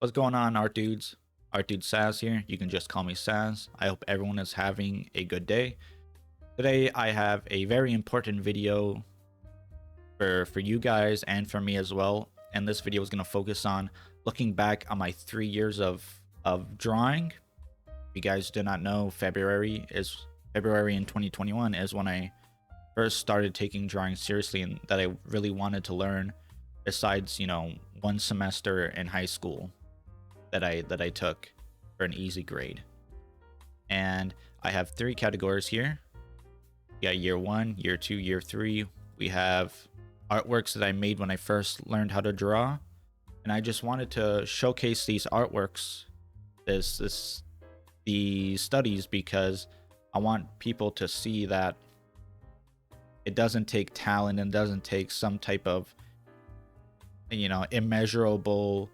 What's going on, art dudes? Art dude Saz here. You can just call me Saz. I hope everyone is having a good day. Today I have a very important video for you guys and for me as well. And this video is going to focus on looking back on my 3 years of drawing. If you guys do not know, February in 2021 is when I first started taking drawing seriously and that I really wanted to learn, besides, one semester in high school that I took for an easy grade. And I have 3 categories here. We got year 1, year 2, year 3. We have artworks that I made when I first learned how to draw, and I just wanted to showcase these artworks, the studies, because I want people to see that it doesn't take talent and doesn't take some type of immeasurable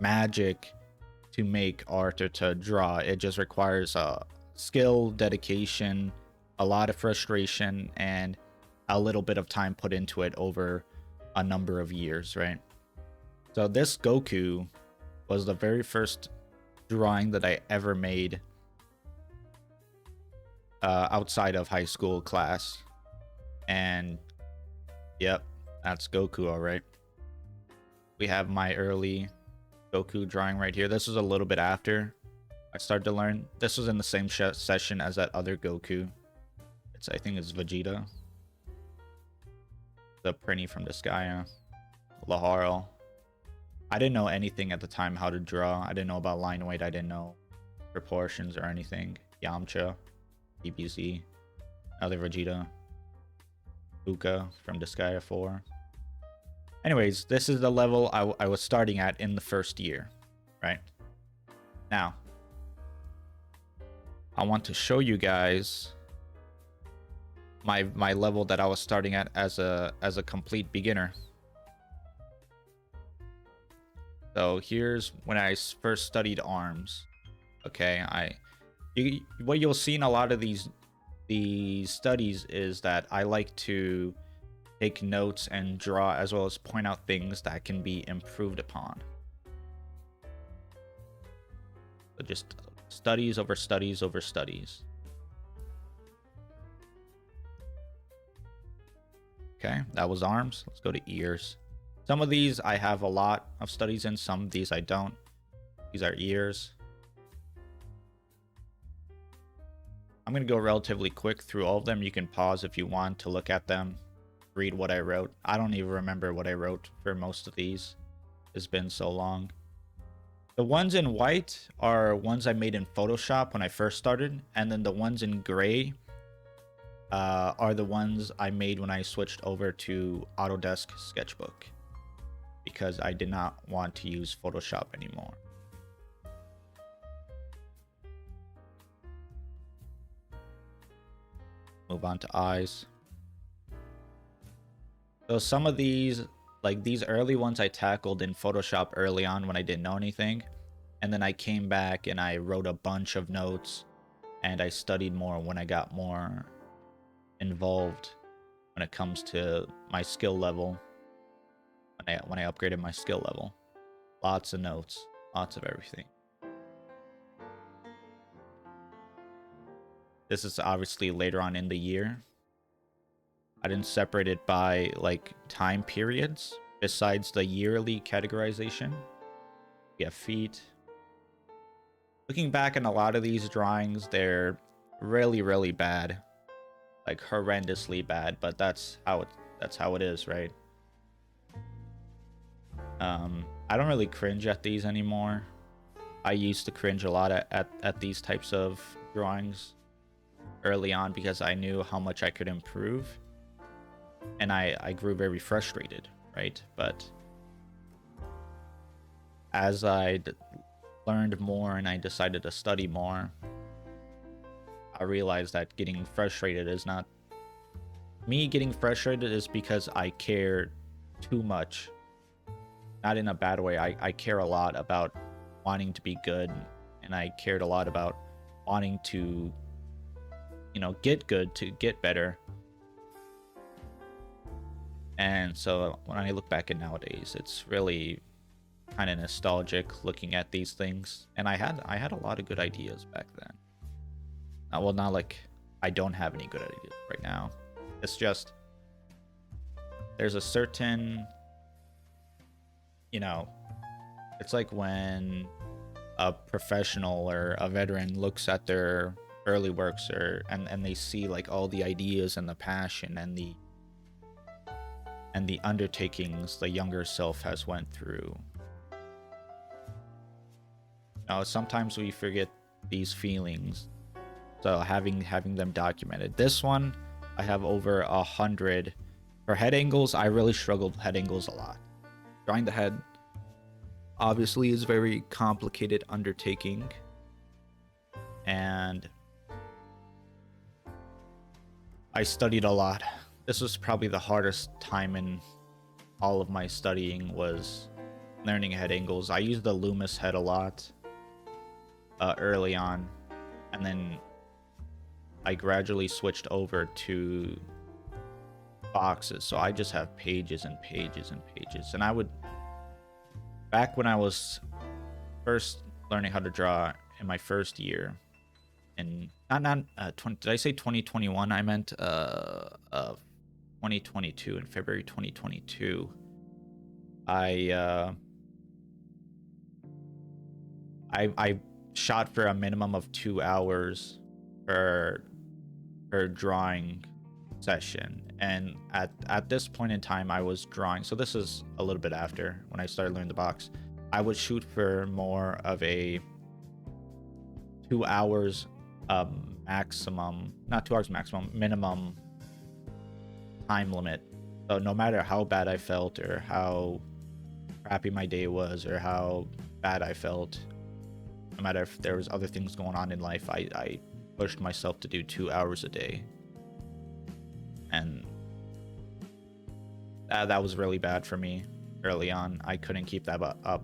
magic to make art or to draw. It just requires skill, dedication, a lot of frustration, and a little bit of time put into it over a number of years, right? So this Goku was the very first drawing that I ever made outside of high school class. And yep, that's Goku, all right. We have my early Goku drawing right here. This was a little bit after I started to learn. This was in the same session as that other Goku. I think it's Vegeta. The Prinny from the sky. Laharl. I didn't know anything at the time how to draw. I didn't know about line weight. I didn't know proportions or anything. Yamcha. DBZ. Another Vegeta. Uka from Disgaea 4. Anyways, this is the level I was starting at in the first year, right? Now, I want to show you guys my level that I was starting at as a complete beginner. So here's when I first studied arms. Okay, what you'll see in a lot of these studies is that I like to take notes and draw, as well as point out things that can be improved upon. So just studies over studies over studies. Okay, that was arms. Let's go to ears. Some of these I have a lot of studies in, some of these I don't. These are ears. I'm going to go relatively quick through all of them. You can pause if you want to look at them, read what I wrote. I don't even remember what I wrote for most of these. It's been so long. The ones in white are ones I made in Photoshop when I first started, and then the ones in gray are the ones I made when I switched over to Autodesk Sketchbook, because I did not want to use Photoshop anymore. Move on to eyes. So some of these, like these early ones, I tackled in Photoshop early on when I didn't know anything. And then I came back and I wrote a bunch of notes and I studied more when I got more involved when it comes to my skill level. When I upgraded my skill level. Lots of notes, lots of everything. This is obviously later on in the year. I didn't separate it by like time periods besides the yearly categorization. We have feet. Looking back on a lot of these drawings, they're really, really bad. Like horrendously bad, but that's how it is, right? I don't really cringe at these anymore. I used to cringe a lot at these types of drawings early on because I knew how much I could improve. And I grew very frustrated, right? But as I learned more and I decided to study more, I realized that getting frustrated is not... Me getting frustrated is because I care too much. Not in a bad way. I care a lot about wanting to be good, and I cared a lot about wanting to, get good, to get better. And so when I look back at nowadays, it's really kind of nostalgic looking at these things, and I had a lot of good ideas back then. Well, not like I don't have any good ideas right now. It's just there's a certain, you know, it's like when a professional or a veteran looks at their early works and they see like all the ideas and the passion and the undertakings the younger self has went through. Sometimes we forget these feelings, so having them documented. This one, I have over 100. For head angles, I really struggled with head angles a lot. Drawing the head obviously is a very complicated undertaking, and I studied a lot. This was probably the hardest time in all of my studying, was learning head angles. I used the Loomis head a lot early on, and then I gradually switched over to boxes, so I just have pages and pages and pages. And I would, back when I was first learning how to draw in my first year, and did I say 2021? I meant 2022, in February 2022. I shot for a minimum of 2 hours per drawing session, and at this point in time I was drawing, so this is a little bit after when I started learning the box. I would shoot for more of a 2 hours maximum, not 2 hours maximum, minimum time limit. So no matter how bad I felt or how crappy my day was or how bad I felt, no matter if there was other things going on in life, I pushed myself to do 2 hours a day. And that was really bad for me early on. I couldn't keep that up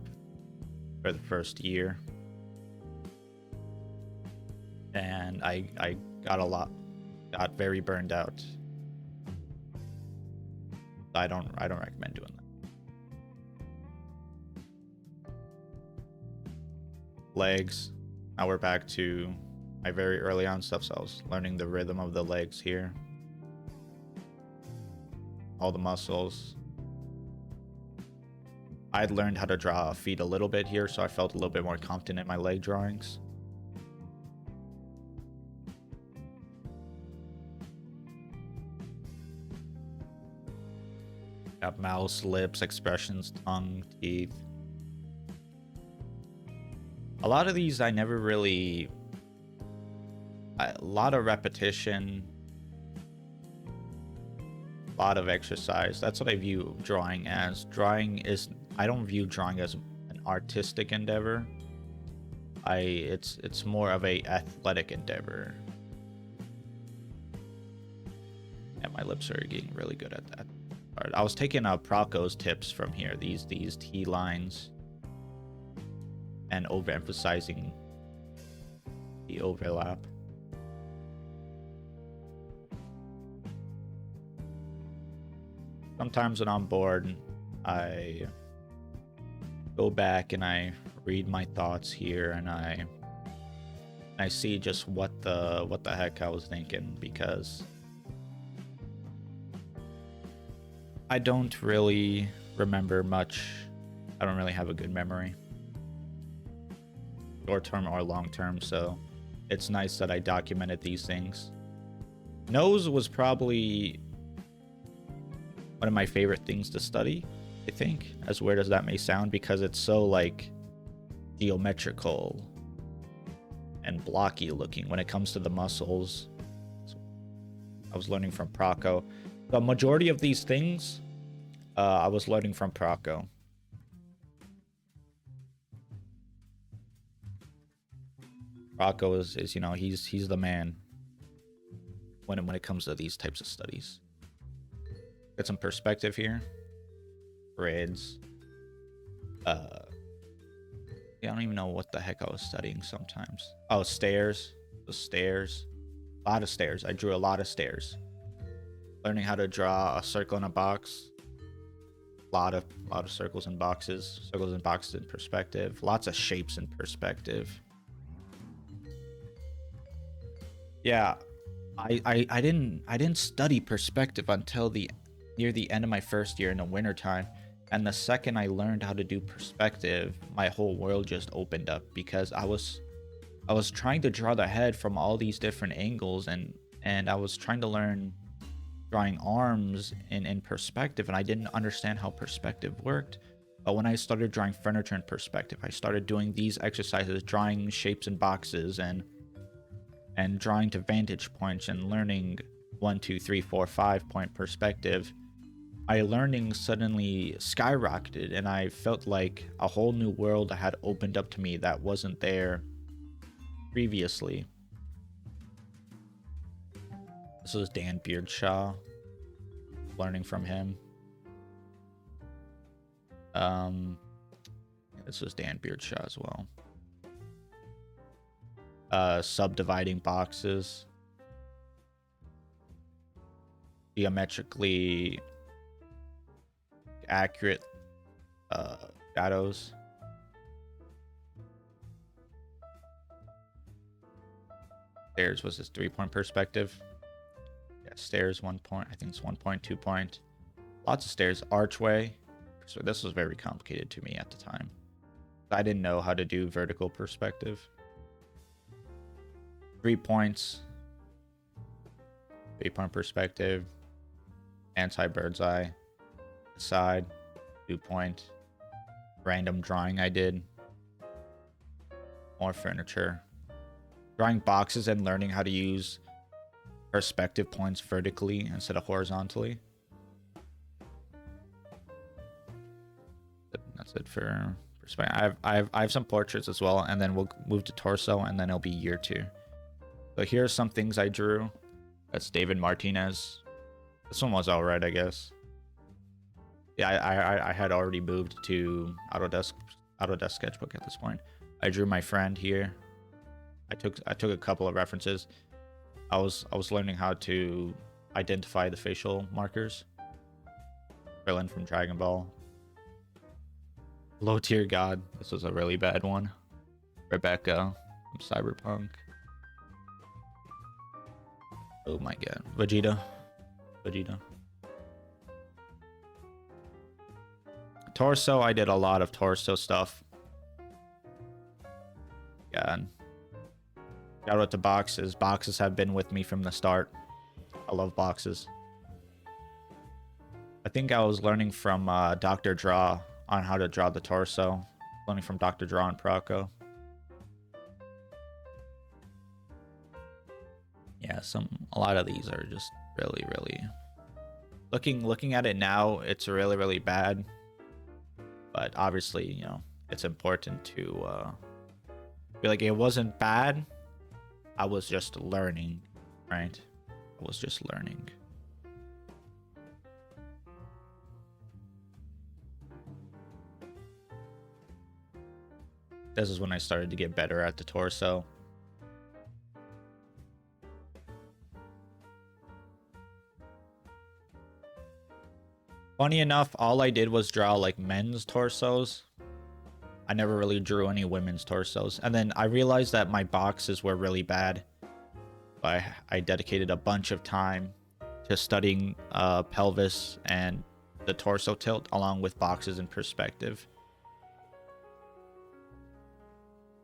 for the first year, and I got very burned out. I don't recommend doing that. Legs. Now we're back to my very early on stuff, so I was learning the rhythm of the legs here. All the muscles. I'd learned how to draw feet a little bit here, so I felt a little bit more confident in my leg drawings. Got mouth, lips, expressions, tongue, teeth. A lot of these I never really... A lot of repetition. A lot of exercise. That's what I view drawing as. I don't view drawing as an artistic endeavor. It's more of a athletic endeavor. And my lips are getting really good at that part. I was taking Procco's tips from here. These T lines. And overemphasizing the overlap. Sometimes when I'm bored, I go back and I read my thoughts here, and I see just what the heck I was thinking, because I don't really remember much. I don't really have a good memory, short term or long term, so it's nice that I documented these things. Nose was probably one of my favorite things to study, I think, as weird as that may sound, because it's so like geometrical and blocky looking when it comes to the muscles. I was learning from Procco. The majority of these things I was learning from Procco. Procco is, you know, he's the man when it comes to these types of studies. Get some perspective here. Grids. I don't even know what the heck I was studying sometimes. Oh, stairs. The stairs. A lot of stairs. I drew a lot of stairs. Learning how to draw a circle in a box. lot of circles and boxes in perspective, lots of shapes in perspective. Yeah, I didn't study perspective until the near the end of my first year in the winter time. And the second I learned how to do perspective, my whole world just opened up, because I was trying to draw the head from all these different angles, and I was trying to learn drawing arms in perspective, and I didn't understand how perspective worked. But when I started drawing furniture in perspective, I started doing these exercises, drawing shapes and boxes, and drawing to vantage points, and learning 1, 2, 3, 4, 5 point perspective. My learning suddenly skyrocketed, and I felt like a whole new world had opened up to me that wasn't there previously. This was Dan Beardshaw, learning from him. This was Dan Beardshaw as well. Subdividing boxes, geometrically accurate shadows. Stairs was his 3-point perspective. Yeah, stairs 1 point. I think it's 1 point, 2 point. Lots of stairs. Archway. So this was very complicated to me at the time. I didn't know how to do vertical perspective. 3 points. 3-point perspective. Anti-bird's eye. Side. 2-point. Random drawing I did. More furniture. Drawing boxes and learning how to use perspective points vertically instead of horizontally. That's it for perspective. I have some portraits as well, and then we'll move to torso, and then it'll be year 2. So here's some things I drew. That's David Martinez. This one was alright, I guess. Yeah, I had already moved to Autodesk Sketchbook at this point. I drew my friend here. I took a couple of references. I was learning how to identify the facial markers. Krillin from Dragon Ball. Low Tier God. This was a really bad one. Rebecca from Cyberpunk. Oh my god. Vegeta. Torso, I did a lot of torso stuff. God. Shout out to boxes. Boxes have been with me from the start. I love boxes. I think I was learning from Dr. Draw on how to draw the torso. Learning from Dr. Draw and Proco. Yeah, a lot of these are just really looking at it now, it's really bad. But obviously, you know, it's important to be like, it wasn't bad. I was just learning, right? I was just learning. This is when I started to get better at the torso. Funny enough, all I did was draw like men's torsos. I never really drew any women's torsos. And then I realized that my boxes were really bad. I dedicated a bunch of time to studying pelvis and the torso tilt along with boxes and perspective.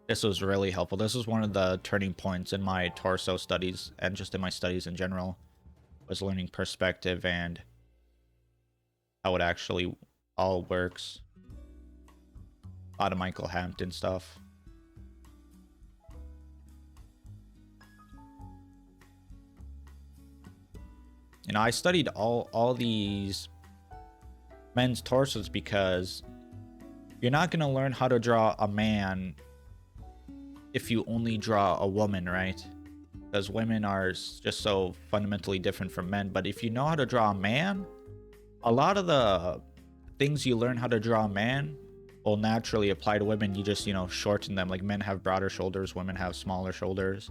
This was really helpful. This was one of the turning points in my torso studies and just in my studies in general, was learning perspective and how it actually all works. A lot of Michael Hampton stuff. You know, I studied all these men's torsos because you're not going to learn how to draw a man if you only draw a woman, right? Because women are just so fundamentally different from men. But if you know how to draw a man, a lot of the things you learn how to draw a man will naturally apply to women. You just, you know, shorten them. Like, men have broader shoulders, women have smaller shoulders.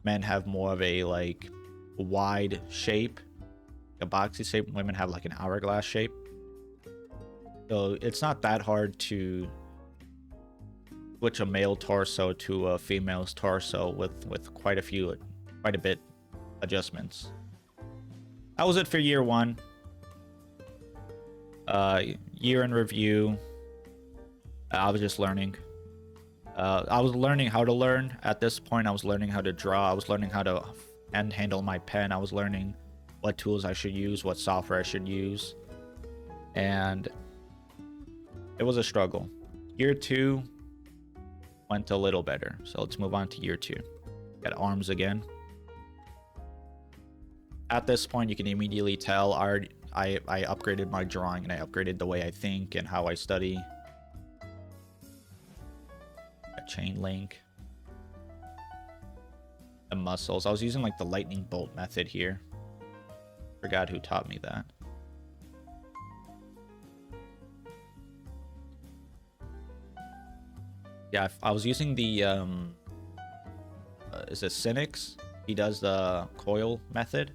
Men have more of a like wide shape, a boxy shape. Women have like an hourglass shape. So it's not that hard to switch a male torso to a female's torso with quite a bit adjustments. That was it for year 1. Year in review. I was just learning. I was learning how to learn. At this point, I was learning how to draw. I was learning how to handle my pen. I was learning what tools I should use, what software I should use. And it was a struggle. Year 2 went a little better. So let's move on to year 2. Got arms again. At this point, you can immediately tell I upgraded my drawing, and I upgraded the way I think and how I study. A chain link. The muscles. I was using like the lightning bolt method here. Forgot who taught me that. Yeah, I was using the is it Cynics? He does the coil method.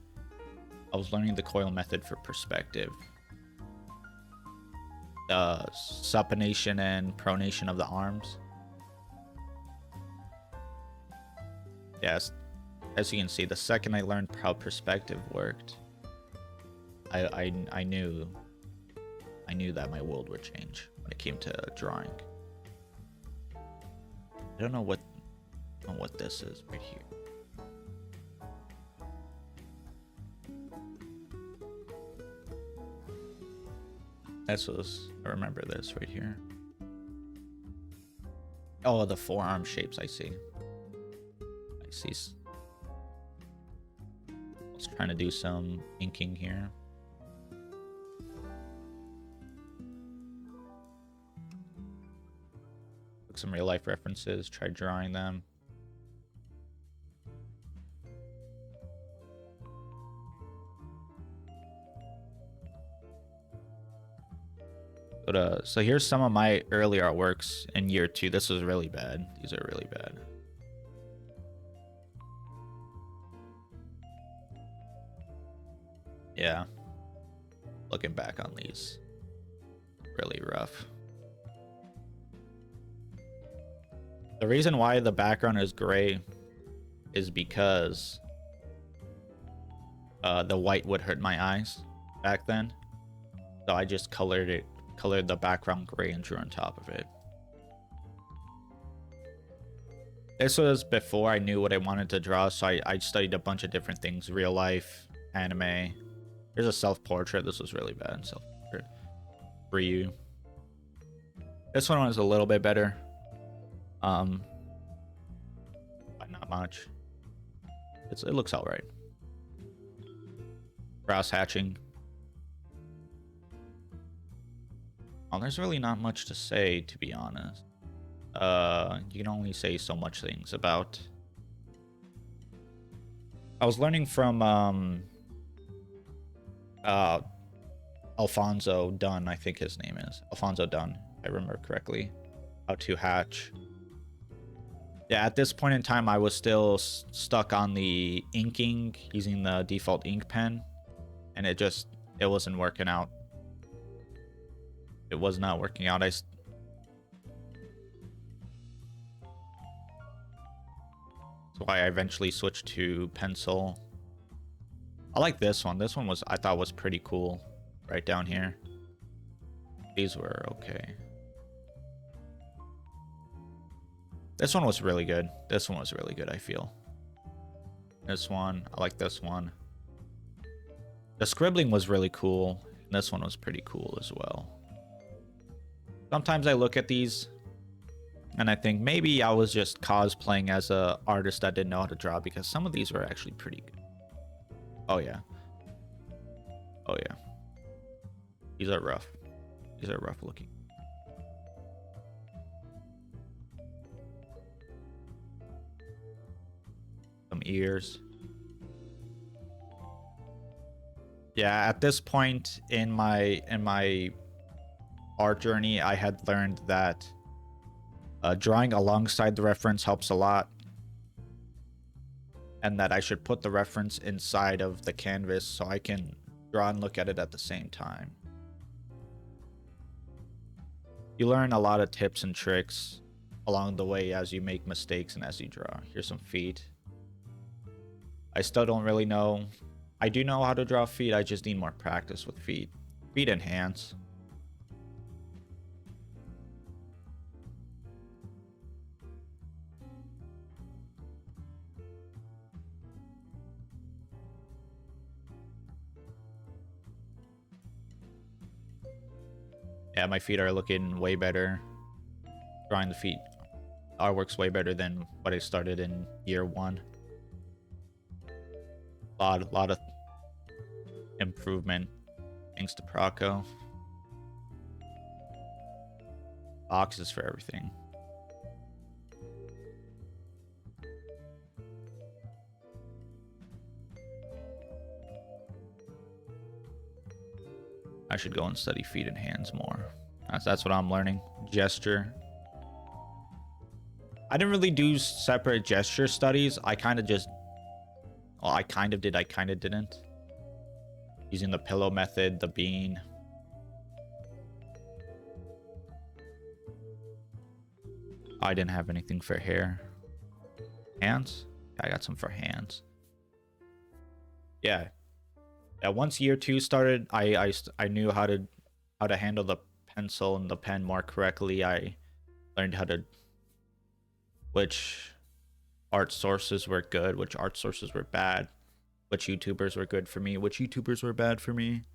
I was learning the coil method for perspective. The supination and pronation of the arms. Yes, as you can see, the second I learned how perspective worked, I knew that my world would change when it came to drawing. I don't know what this is right here. I remember this right here. Oh, the forearm shapes, I see. I was trying to do some inking here. Took some real life references, tried drawing them. But so here's some of my early artworks in year 2. This was really bad. These are really bad. Yeah. Looking back on these, really rough. The reason why the background is gray is because the white would hurt my eyes back then. So I just colored the background gray and drew on top of it. This was before I knew what I wanted to draw, so I studied a bunch of different things. Real life, anime. Here's a self-portrait. This was really bad. Self-portrait. For you. This one was a little bit better. But not much. It looks alright. Cross hatching. Oh, there's really not much to say, to be honest. You can only say so much things about. I was learning from Alfonso Dunn, I think his name is. Alfonso Dunn, if I remember correctly. How to hatch. Yeah, at this point in time, I was still stuck on the inking, using the default ink pen. And it wasn't working out. It was not working out. That's why I eventually switched to pencil. I like this one. This one I thought was pretty cool. Right down here. These were okay. This one was really good. This one was really good, I feel. This one, I like this one. The scribbling was really cool. And this one was pretty cool as well. Sometimes I look at these and I think maybe I was just cosplaying as a artist that didn't know how to draw, because some of these were actually pretty good. Oh yeah. Oh yeah. These are rough. These are rough looking. Some ears. Yeah, at this point in my art journey, I had learned that drawing alongside the reference helps a lot, and that I should put the reference inside of the canvas so I can draw and look at it at the same time. You learn a lot of tips and tricks along the way as you make mistakes and as you draw. Here's some feet. I still don't really know. I do know how to draw feet. I just need more practice with feet. Feet and hands. Yeah, my feet are looking way better. Drawing the feet artwork's way better than what I started in year 1. Lot of improvement thanks to Proco. Boxes for everything. I should go and study feet and hands more. That's what I'm learning. Gesture. I didn't really do separate gesture studies. I kind of just... Well, I kind of did. I kind of didn't. Using the pillow method, the bean. I didn't have anything for hair. Hands? I got some for hands. Yeah. Once year 2 started, I knew how to handle the pencil and the pen more correctly. I learned how to... which art sources were good, which art sources were bad, which YouTubers were good for me, which YouTubers were bad for me.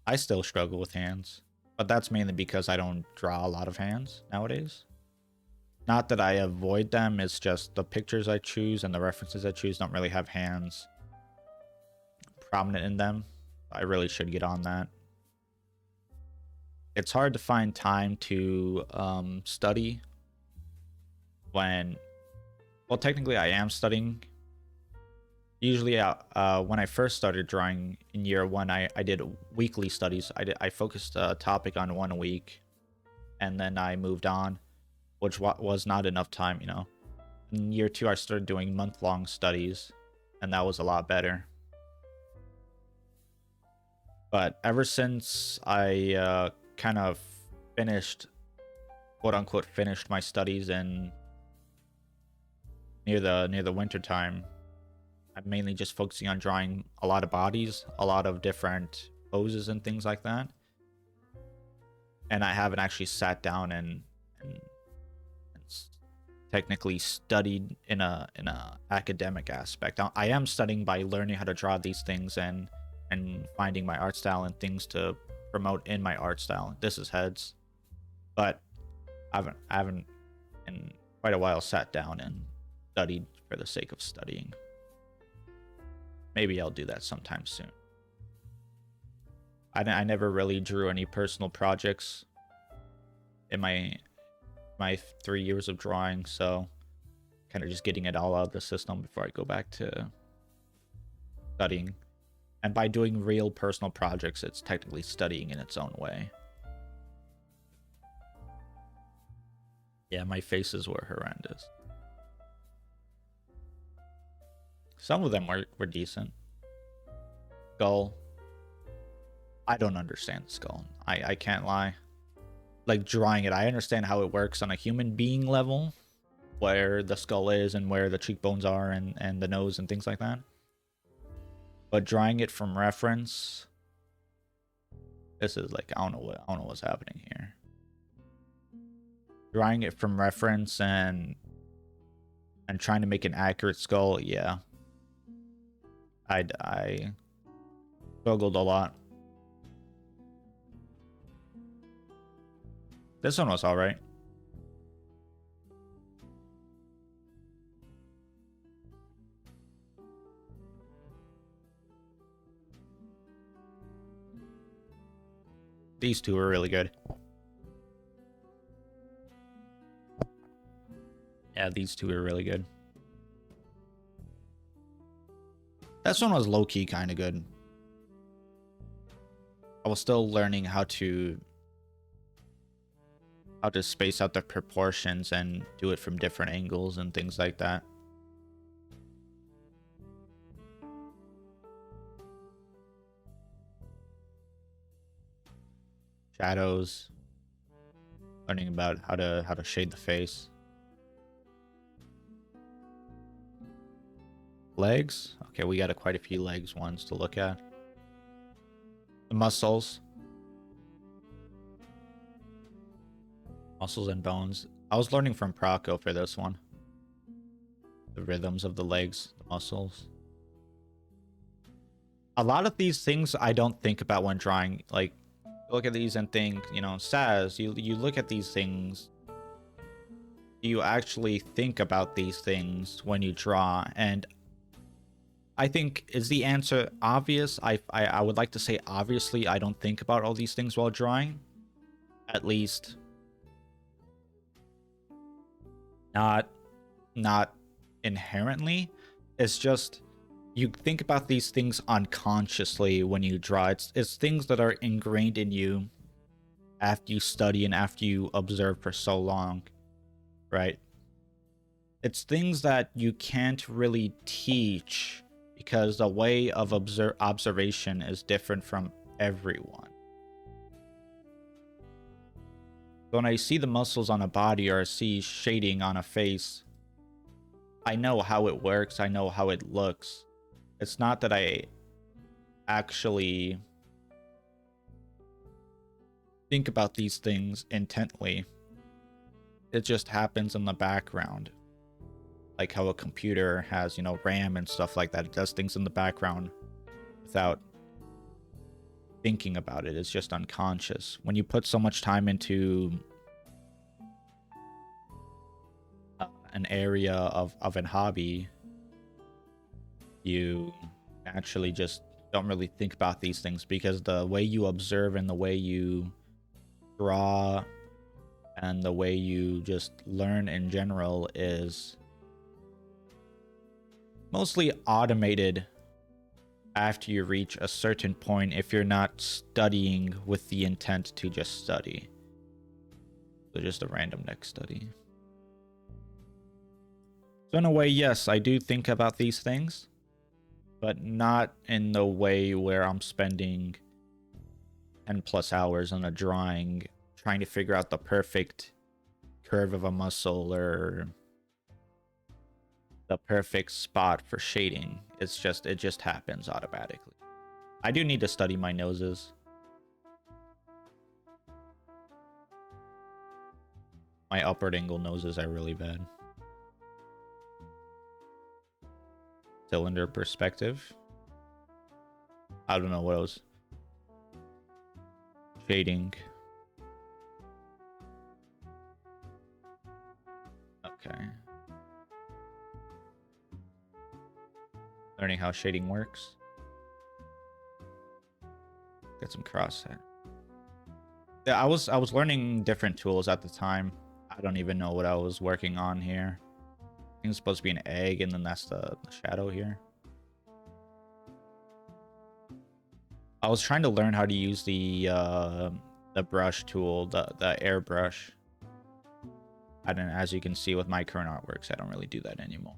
I still struggle with hands, but that's mainly because I don't draw a lot of hands nowadays. Not that I avoid them, it's just the pictures I choose and the references I choose don't really have hands prominent in them. I really should get on that. It's hard to find time to study when... Well, technically I am studying. Usually when I first started drawing in year 1, I did weekly studies. I focused a topic on 1 week, and then I moved on, which was not enough time, you know. In year 2, I started doing month-long studies, and that was a lot better. But ever since I kind of finished, quote-unquote, finished my studies in near the winter time, I'm mainly just focusing on drawing a lot of bodies, a lot of different poses and things like that. And I haven't actually sat down and technically studied in a academic aspect. I am studying by learning how to draw these things and finding my art style and things to promote in my art style. This is heads, but I haven't in quite a while sat down and studied for the sake of studying. Maybe I'll do that sometime soon. I never really drew any personal projects in my 3 years of drawing, so kind of just getting it all out of the system before I go back to studying. And by doing real personal projects, it's technically studying in its own way. Yeah, my faces were horrendous. Some of them were decent. Skull. I don't understand the skull. I can't lie. Like, drawing it, I understand how it works on a human being level, where the skull is and where the cheekbones are and the nose and things like that. But drawing it from reference, this is like, I don't know what's happening here. Drawing it from reference and trying to make an accurate skull, yeah. I struggled a lot. This one was alright. These two are really good. Yeah, these two are really good. This one was low-key kind of good. I was still learning how to how to space out the proportions and do it from different angles and things like that. Shadows, learning about how to shade the face. Legs. Okay, we got quite a few legs ones to look at. The muscles. Muscles and bones. I was learning from Proco for this one. The rhythms of the legs, the muscles. A lot of these things I don't think about when drawing. Like, look at these and think, you know, Saz, you look at these things. Do you actually think about these things when you draw? And I think, is the answer obvious? I would like to say obviously I don't think about all these things while drawing. At least not inherently. It's just you think about these things unconsciously when you draw. It's things that are ingrained in you after you study and after you observe for so long, right? It's things that you can't really teach because the way of observation is different from everyone. When I see the muscles on a body or I see shading on a face, I know how it works, I know how it looks. It's not that I actually think about these things intently. It just happens in the background. Like how a computer has, you know, RAM and stuff like that. It does things in the background without thinking about it. It's just unconscious. When you put so much time into an area of a hobby, you actually just don't really think about these things because the way you observe and the way you draw and the way you just learn in general is mostly automated after you reach a certain point if you're not studying with the intent to just study. So just a random next study. So in a way, yes, I do think about these things, but not in the way where I'm spending 10 plus hours on a drawing trying to figure out the perfect curve of a muscle or the perfect spot for shading. It just happens automatically. I do need to study my noses. My upward angle noses are really bad. Cylinder perspective. I don't know what else. Shading. Okay. Learning how shading works. Get some crosshair. Yeah, I was learning different tools at the time. I don't even know what I was working on here. I think it's supposed to be an egg, and then that's the shadow here. I was trying to learn how to use the brush tool, the airbrush. I don't, as you can see with my current artworks, I don't really do that anymore.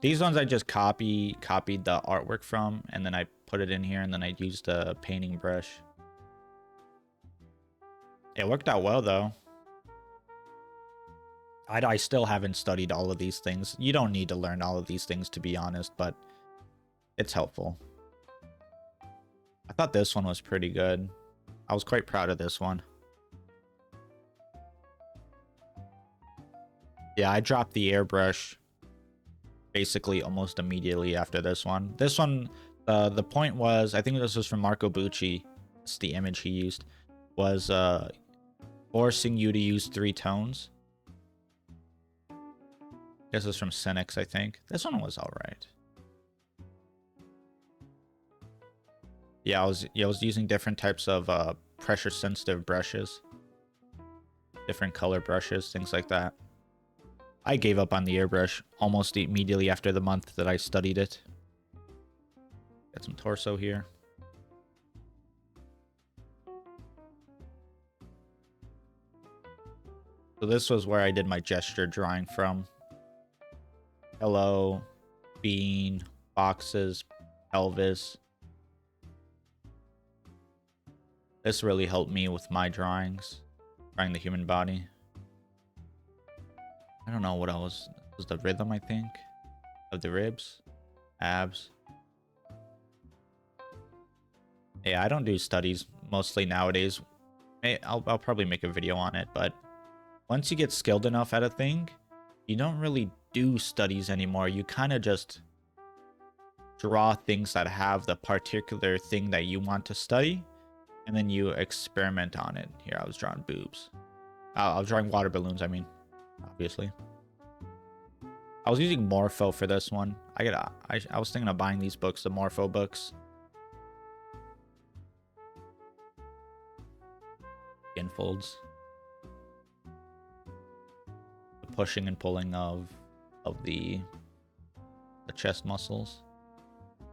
These ones I just copied the artwork from, and then I put it in here, and then I used the painting brush. It worked out well, though. I still haven't studied all of these things. You don't need to learn all of these things, to be honest, but it's helpful. I thought this one was pretty good. I was quite proud of this one. Yeah, I dropped the airbrush basically almost immediately after this one. This one, the point was, I think this was from Marco Bucci. It's the image he used. Was forcing you to use 3 tones. This is from Cynics, I think. This one was alright. Yeah, I was using different types of pressure sensitive brushes. Different color brushes, things like that. I gave up on the airbrush almost immediately after the month that I studied it. Got some torso here. So this was where I did my gesture drawing from. Hello, bean, boxes, pelvis. This really helped me with my drawings, drawing the human body. I don't know what else. This was the rhythm, I think, of the ribs, abs. Yeah, I don't do studies mostly nowadays. I'll probably make a video on it, but once you get skilled enough at a thing, you don't really do studies anymore. You kind of just draw things that have the particular thing that you want to study, and then you experiment on it. Here, I was drawing boobs. I was drawing water balloons, I mean, obviously. I was using Morpho for this one. I was thinking of buying these books, the Morpho books. Skin folds. The pushing and pulling of the chest muscles.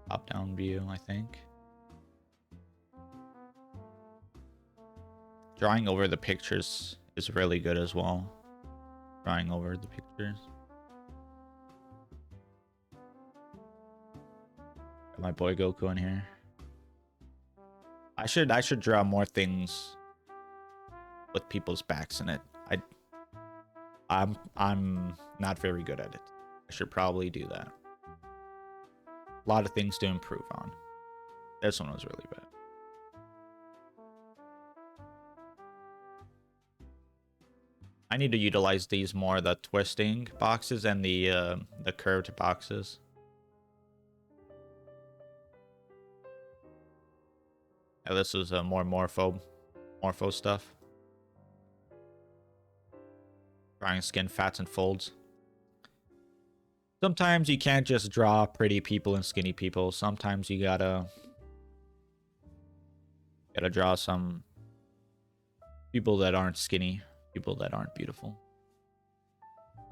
Top down view, I think. Drawing over the pictures is really good as well. Drawing over the pictures. Got my boy Goku in here. I should draw more things with people's backs in it. I'm not very good at it. I should probably do that. A lot of things to improve on. This one was really bad. I need to utilize these more, the twisting boxes and the curved boxes. Yeah, this is a more morpho stuff. Drawing skin, fats, and folds. Sometimes you can't just draw pretty people and skinny people. Sometimes you gotta draw some people that aren't skinny, people that aren't beautiful.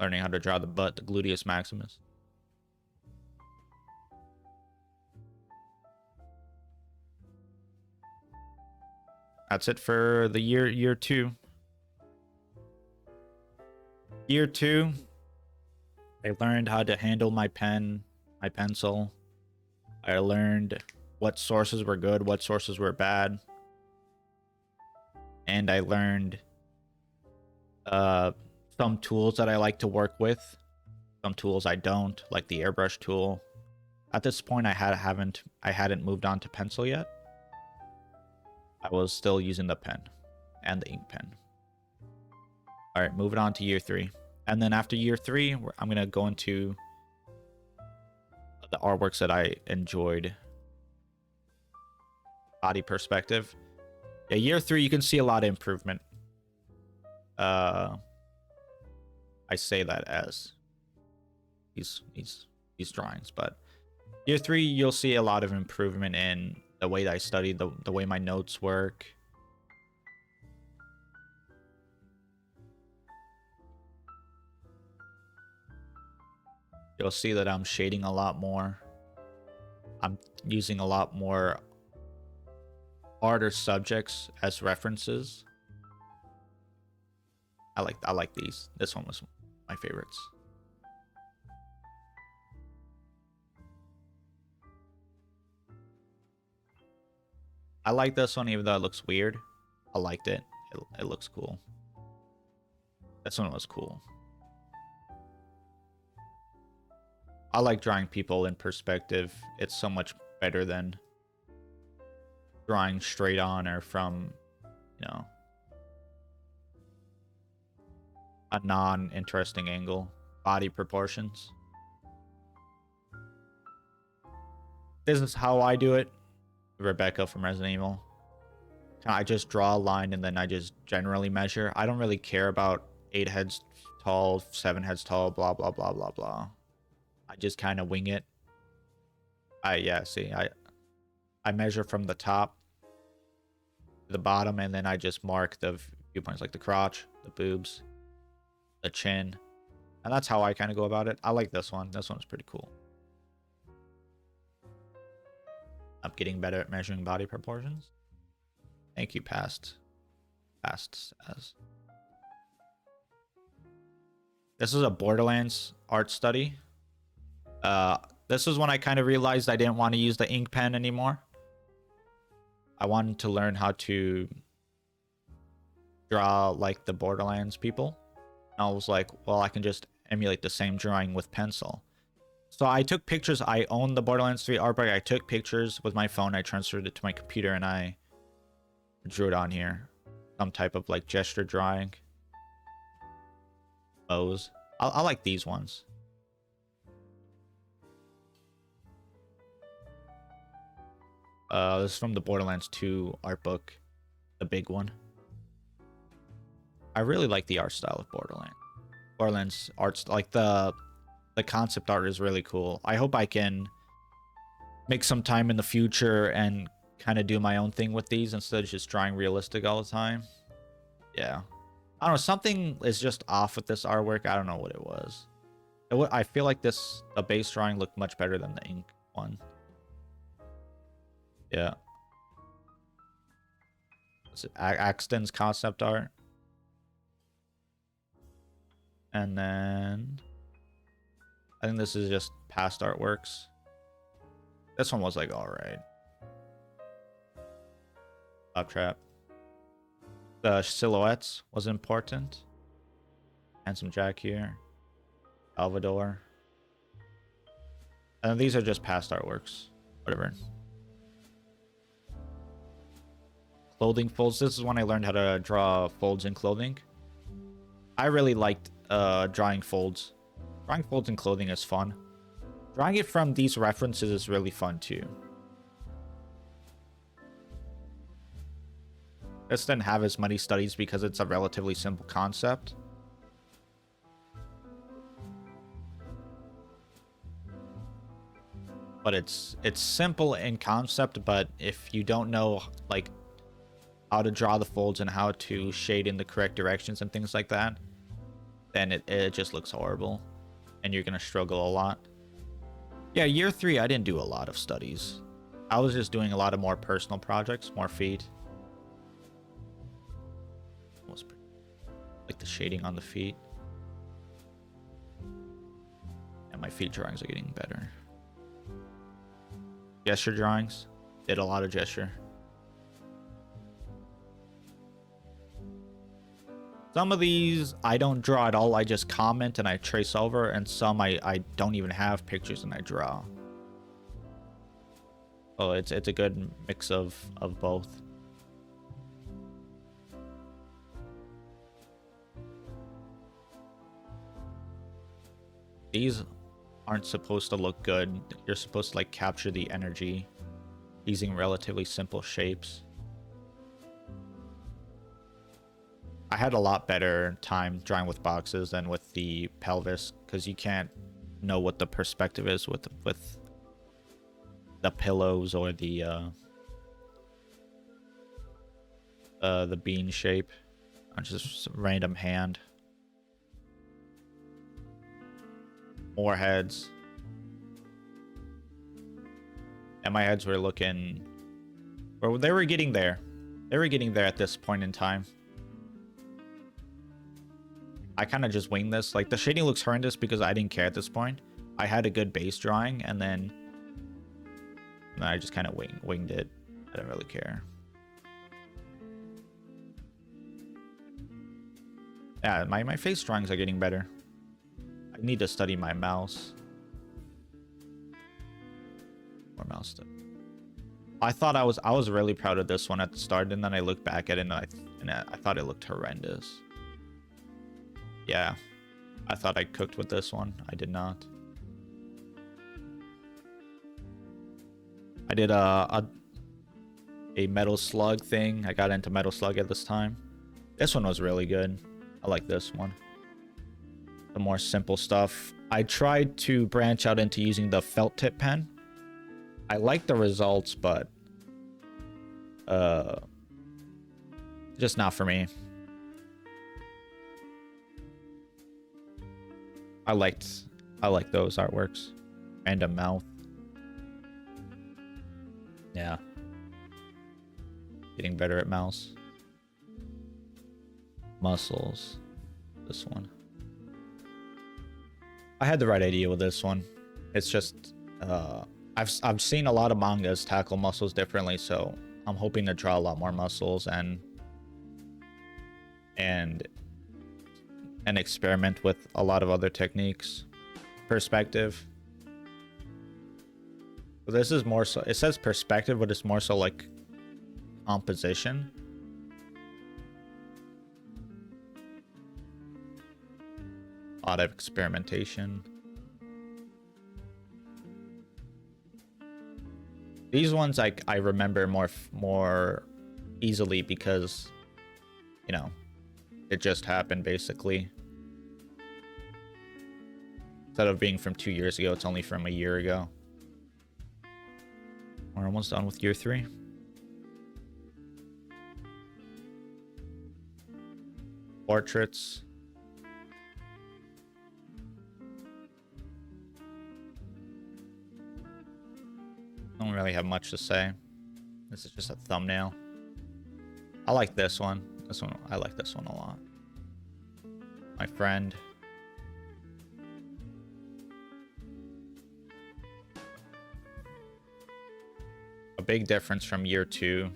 Learning how to draw the butt, the gluteus maximus. That's it for the year two. Year two, I learned how to handle my pen, my pencil. I learned what sources were good, what sources were bad. And I learned some tools that I like to work with. Some tools I don't, like the airbrush tool. At this point, I hadn't moved on to pencil yet. I was still using the pen and the ink pen. All right, moving on to year three. And then after year three, I'm going to go into the artworks that I enjoyed. Body perspective. Yeah, year three, you can see a lot of improvement. I say that as these drawings, but year three, you'll see a lot of improvement in the way that I study, the way my notes work. You'll see that I'm shading a lot more. I'm using a lot more harder subjects as references. I like these. This one was my favorites. I like this one even though it looks weird. I liked it. It looks cool. This one was cool. I like drawing people in perspective. It's so much better than drawing straight on or from, you know, a non-interesting angle. Body proportions. This is how I do it. Rebecca from Resident Evil. I just draw a line and then I just generally measure. I don't really care about 8 heads tall, 7 heads tall, blah, blah, blah, blah, blah. I just kind of wing it. I measure from the top to the bottom, and then I just mark the viewpoints like the crotch, the boobs, the chin. And that's how I kind of go about it. I like this one. This one's pretty cool. I'm getting better at measuring body proportions. Thank you, past as. This is a Borderlands art study. This is when I kind of realized I didn't want to use the ink pen anymore. I wanted to learn how to draw like the Borderlands people. And I was like, well, I can just emulate the same drawing with pencil. So I took pictures. I own the Borderlands 3 art book. I took pictures with my phone. I transferred it to my computer and I drew it on here. Some type of like gesture drawing. Bows. I like these ones. This is from the Borderlands 2 art book. The big one. I really like the art style of Borderlands. Borderlands art, like the concept art is really cool. I hope I can make some time in the future and kind of do my own thing with these instead of just drawing realistic all the time. Yeah. I don't know, something is just off with this artwork. I don't know what it was. I feel like the base drawing looked much better than the ink one. Yeah. Is it Axton's concept art? And then I think this is just past artworks. This one was like alright. Trap. The silhouettes was important. Handsome Jack here. Salvador. And then these are just past artworks. Whatever. Clothing folds. This is when I learned how to draw folds in clothing. I really liked drawing folds. Drawing folds in clothing is fun. Drawing it from these references is really fun too. This didn't have as many studies because it's a relatively simple concept. But it's simple in concept, but if you don't know like how to draw the folds and how to shade in the correct directions and things like that, then it just looks horrible and you're gonna struggle a lot. Yeah, year 3 I didn't do a lot of studies. I was just doing a lot of more personal projects, more feet. Like the shading on the feet. And my feet drawings are getting better. Gesture drawings. Did a lot of gesture. Some of these I don't draw at all. I just comment and I trace over. And some I don't even have pictures and I draw. Oh, it's a good mix of both. These aren't supposed to look good. You're supposed to like capture the energy using relatively simple shapes. I had a lot better time drawing with boxes than with the pelvis because you can't know what the perspective is with the pillows or the bean shape. On just random hand. More heads. And my heads were looking... Well, they were getting there. They were getting there at this point in time. I kind of just winged this. Like, the shading looks horrendous because I didn't care at this point. I had a good base drawing, and then I just kind of winged it. I didn't really care. Yeah, my face drawings are getting better. I need to study my mouse. More mouse stuff. I thought I was really proud of this one at the start, and then I looked back at it and I thought it looked horrendous. Yeah, I thought I cooked with this one. I did not. I did a metal slug thing. I got into metal slug at this time. This one was really good. I like this one. The more simple stuff. I tried to branch out into using the felt tip pen. I like the results, but just not for me. I like those artworks. Random mouth. Yeah. Getting better at mouse. Muscles. This one. I had the right idea with this one. It's just I've seen a lot of mangas tackle muscles differently, so I'm hoping to draw a lot more muscles and experiment with a lot of other techniques. Perspective. So this is more so, it says perspective, but it's more so like composition. A lot of experimentation. These ones I remember more easily because, you know, it just happened basically. Instead of being from 2 years ago, it's only from a year ago. We're almost done with year 3. Portraits. Don't really have much to say. This is just a thumbnail. I like this one. I like this one a lot. My friend. A big difference from year 2.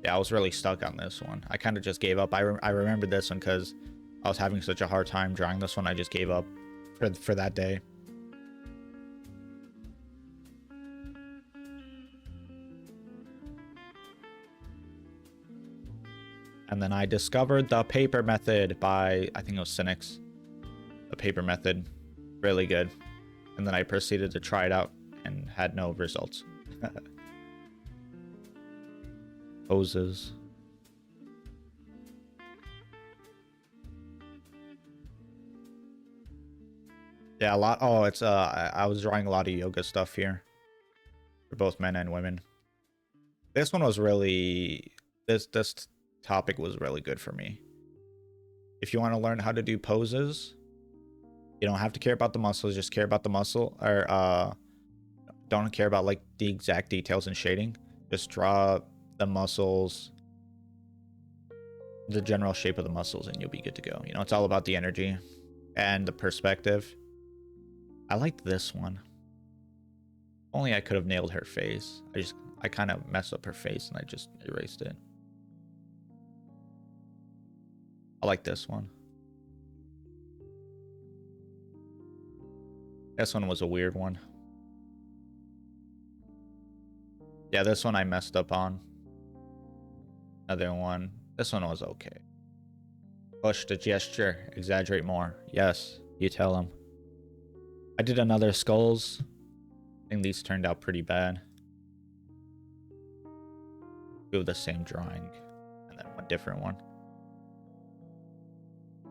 Yeah, I was really stuck on this one. I kind of just gave up. I remember this one because I was having such a hard time drawing this one. I just gave up for that day. And then I discovered the paper method by, I think it was Cynics. The paper method. Really good. And then I proceeded to try it out and had no results. Poses. Yeah, a lot. Oh, it's I was drawing a lot of yoga stuff here for both men and women. This one was really this topic was really good for me. If you want to learn how to do poses, you don't have to care about the muscles, just care about the muscle, or don't care about like the exact details and shading. Just draw the muscles, the general shape of the muscles, and you'll be good to go. You know, it's all about the energy and the perspective. I liked this one. Only I could have nailed her face. I kind of messed up her face and I just erased it. I like this one. This one was a weird one. Yeah, this one I messed up on. Another one. This one was okay. Push the gesture. Exaggerate more. Yes, you tell him. I did another skulls. I think these turned out pretty bad. Do the same drawing. And then one different one.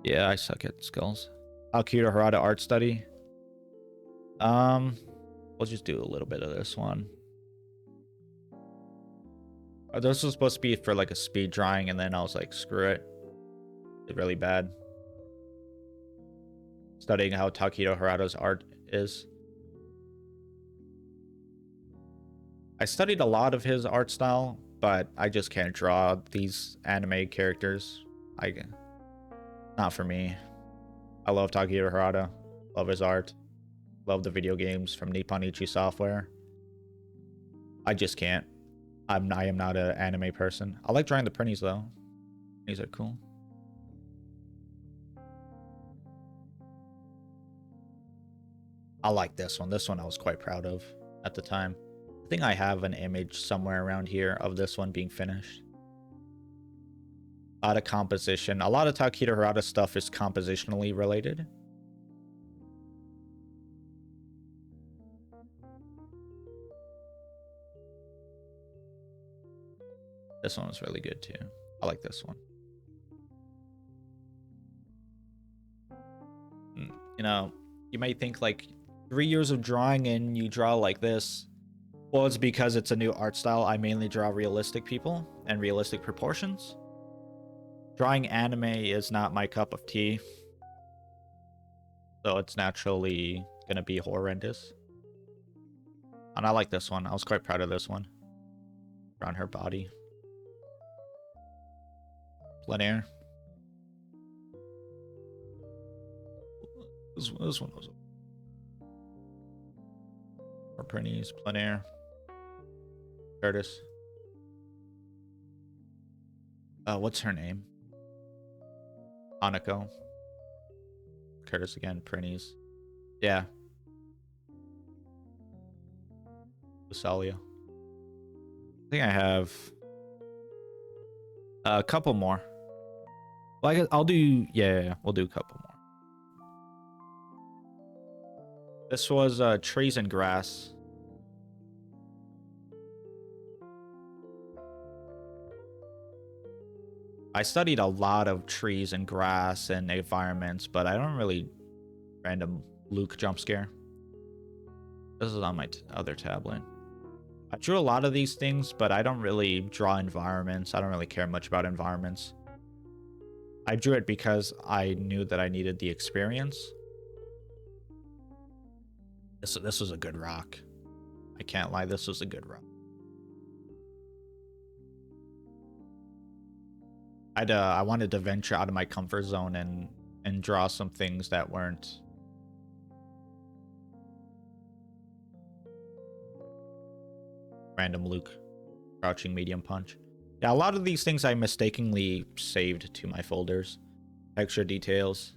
Yeah, I suck at skulls. Akira Harada art study. We'll just do a little bit of this one. This was supposed to be for like a speed drawing, and then I was like, screw it. It's really bad. Studying how Takedo Harada's art is. I studied a lot of his art style, but I just can't draw these anime characters. Not for me. I love Takedo Harada. Love his art. Love the video games from Nippon Ichi Software. I just can't. I am not an anime person. I like drawing the printies though. These are cool. I like this one. This one I was quite proud of at the time. I think I have an image somewhere around here of this one being finished. A lot of composition. A lot of Takedo Harada stuff is compositionally related. This one was really good too. I like this one. You know, you might think like 3 years of drawing and you draw like this. Well, it's because it's a new art style. I mainly draw realistic people and realistic proportions. Drawing anime is not my cup of tea. So it's naturally gonna be horrendous. And I like this one. I was quite proud of this one. Around her body. Plein air. This one was more printies, plein air. Curtis. What's her name? Hanako. Curtis again, printies. Yeah. Lusalia. I think I have a couple more. Well, I'll do, yeah, we'll do a couple more. This was trees and grass. I studied a lot of trees and grass and environments, but I don't really random Luke jump scare. This is on my other tablet. I drew a lot of these things, but I don't really draw environments. I don't really care much about environments. I drew it because I knew that I needed the experience. This was a good rock. I can't lie, this was a good rock. I wanted to venture out of my comfort zone and draw some things that weren't random Luke crouching medium punch. Yeah, a lot of these things I mistakenly saved to my folders. Texture details.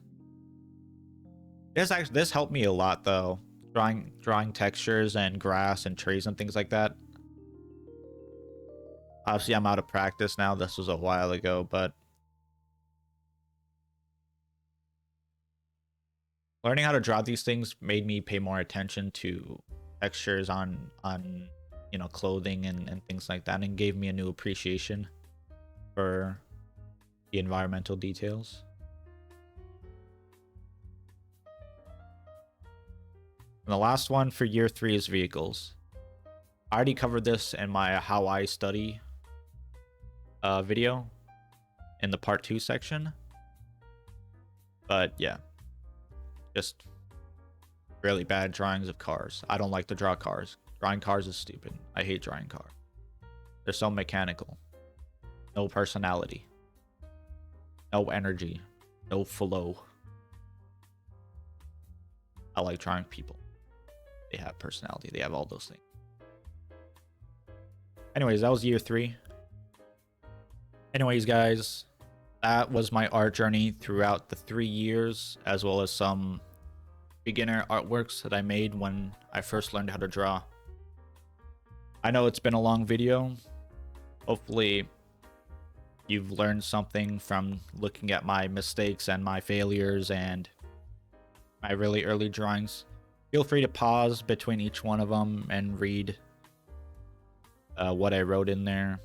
This helped me a lot though. Drawing textures and grass and trees and things like that. Obviously, I'm out of practice now. This was a while ago, but learning how to draw these things made me pay more attention to textures on you know, clothing and things like that, and gave me a new appreciation for the environmental details. And the last one for year 3 is vehicles. I already covered this in my how I study video in the part 2 section. But yeah, just really bad drawings of cars. I don't like to draw cars. Drawing cars is stupid. I hate drawing cars. They're so mechanical. No personality. No energy. No flow. I like drawing people. They have personality. They have all those things. Anyways, that was year 3. Anyways, guys, that was my art journey throughout the 3 years, as well as some beginner artworks that I made when I first learned how to draw. I know it's been a long video. Hopefully you've learned something from looking at my mistakes and my failures and my really early drawings. Feel free to pause between each one of them and read what I wrote in there.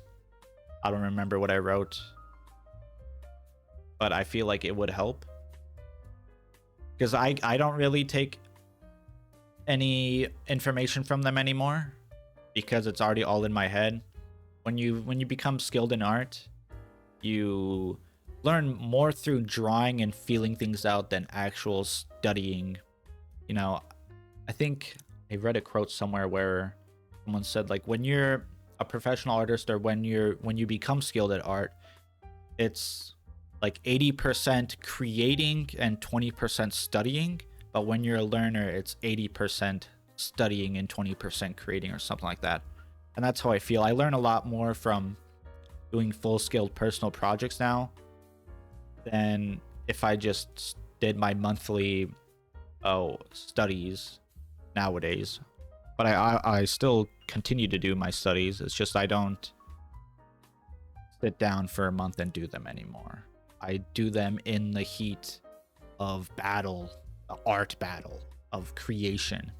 I don't remember what I wrote, but I feel like it would help, because I don't really take any information from them anymore, because it's already all in my head. When you become skilled in art, you learn more through drawing and feeling things out than actual studying. You know, I think I read a quote somewhere where someone said, like, when you're a professional artist, or when you become skilled at art, it's like 80% creating and 20% studying. But when you're a learner, it's 80% studying and 20% creating, or something like that. And that's how I feel. I learn a lot more from doing full-scale personal projects now than if I just did my monthly studies nowadays. But I still continue to do my studies. It's just I don't sit down for a month and do them anymore. I do them in the heat of battle, the art battle of creation.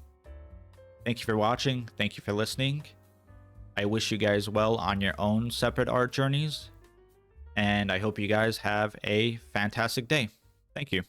Thank you for watching. Thank you for listening. I wish you guys well on your own separate art journeys, and I hope you guys have a fantastic day. Thank you.